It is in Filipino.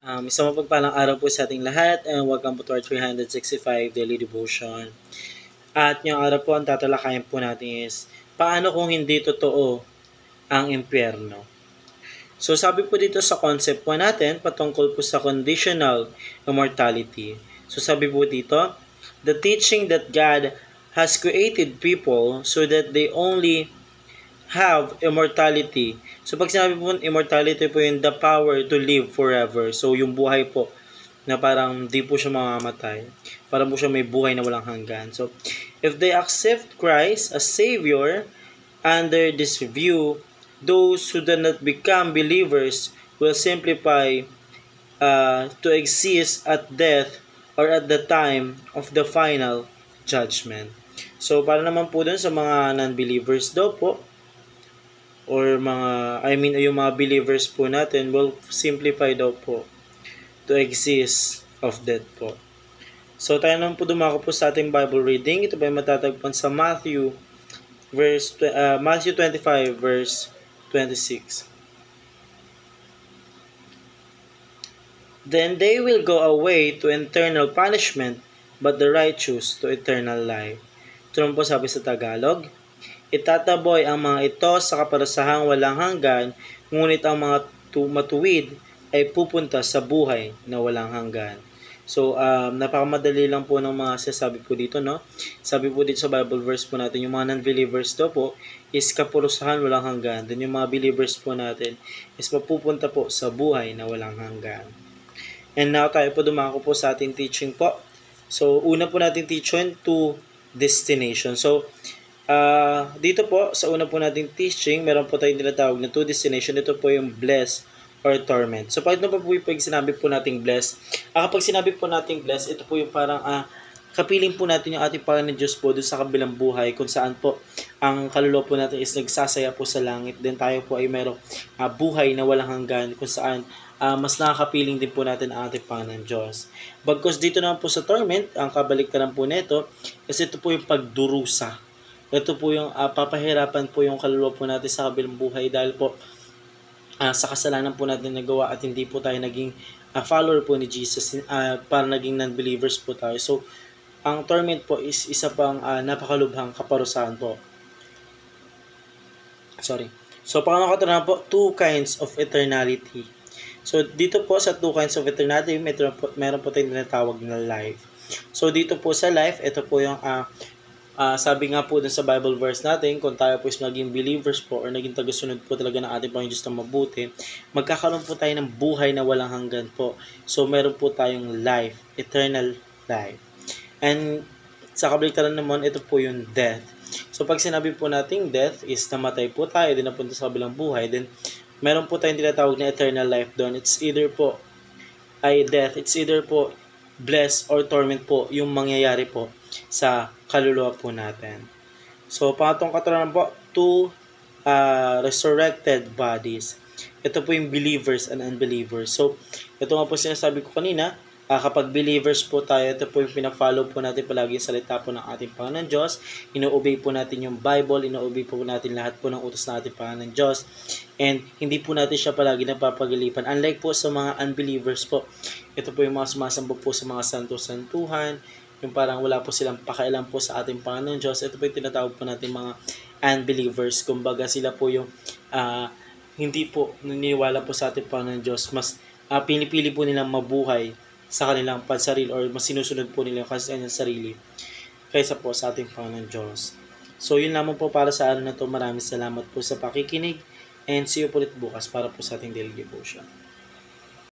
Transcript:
Isang mapagpalang araw po sa ating lahat and welcome po to our 365 Daily Devotion. At ngayong araw po ang tatalakayin po natin is paano kung hindi totoo ang impyerno. So sabi po dito sa concept po natin patungkol po sa conditional immortality. So sabi po dito, the teaching that God has created people so that they only have immortality. So pag sinabi po immortality po yung the power to live forever. So yung buhay po na parang di po siya mamamatay. Parang po siya may buhay na walang hanggan. So if they accept Christ as Savior, under this view, those who do not become believers will simplify to exist at death or at the time of the final judgment. So para naman po dun sa mga non-believers daw po, or yung mga believers po natin will simplify daw po to exist of death po. So tayo naman po dumako po sa ating Bible reading. Ito po ay matatagpuan sa Matthew 25 verse 26. Then they will go away to eternal punishment, but the righteous to eternal life. Ito naman po sabi sa Tagalog, itataboy ang mga ito sa kaparasahang walang hanggan, ngunit ang mga matuwid ay pupunta sa buhay na walang hanggan. So, napakamadali lang po ng mga sasabi po dito, no? Sabi po dito sa Bible verse po natin, yung mga non-believers to po is kaparusahan walang hanggan. Then yung mga believers po natin is mapupunta po sa buhay na walang hanggan. And now tayo po dumako po sa ating teaching po. So, una po natin teaching to destination. So, dito po, sa una po nating teaching, meron po tayong tinatawag na two destination. Ito po yung bless or torment. So, pag po pag sinabi po nating bless, kapag sinabi po nating bless, ito po yung parang kapiling po natin yung ating Panginoon Diyos po doon sa kabilang buhay, kung saan po ang kaluluwa po natin is nagsasaya po sa langit. Then tayo po ay merong buhay na walang hanggan, kung saan mas nakakapiling din po natin ang ating Panginoon Diyos. Bagkus dito naman po sa torment, ang kabaliktaran po nito, kasi ito po yung pagdurusa. Ito po yung papahirapan po yung kaluluwa po natin sa kabilang buhay dahil po sa kasalanan po natin nagawa at hindi po tayo naging follower po ni Jesus para naging non-believers po tayo. So, ang torment po is isa pang napakalubhang kaparusahan po. So, pangalawa po, two kinds of eternality. So, dito po sa two kinds of eternality, meron po tayong tinatawag na life. So, dito po sa life, ito po yung sabi nga po dun sa Bible verse natin, kung tayo po is maging believers po or naging tagasunod po talaga ng ating Panginoon Diyos na mabuti, magkakaroon po tayo ng buhay na walang hanggan po. So, meron po tayong life, eternal life. And sa kabaliktaran naman, ito po yung death. So, pag sinabi po nating death is namatay po tayo, din napunta sa kabilang buhay, then meron po tayong tinatawag na eternal life doon. It's either po death, it's either po bless or torment po yung mangyayari po sa kaluluwa po natin. So, pangatong katurunan po, two resurrected bodies. Ito po yung believers and unbelievers. So, ito nga po sinasabi ko kanina, kapag believers po tayo, ito po yung pina-follow po natin palagi yung salita po ng ating Panginoon Diyos. Ino-obey po natin yung Bible, ino-obey po natin lahat po ng utos ng ating Panginoon Diyos. And hindi po natin siya palagi napapagalipan. Unlike po sa mga unbelievers po, ito po yung mga sumasamba po sa mga santo-santuhan, yung parang wala po silang pakialam po sa ating Panginoon Diyos. Ito po yung tinatawag po natin mga unbelievers. Kumbaga sila po yung hindi po naniniwala po sa ating Panginoon Diyos. Mas pinipili po nilang mabuhay sa kanilang pansarili or mas sinusunod po nila yung kanilang sarili kaysa po sa ating Panginoon Diyos. So yun lamang po para sa araw na to. Maraming salamat po sa pakikinig and see you po ulit bukas para po sa ating daily devotion.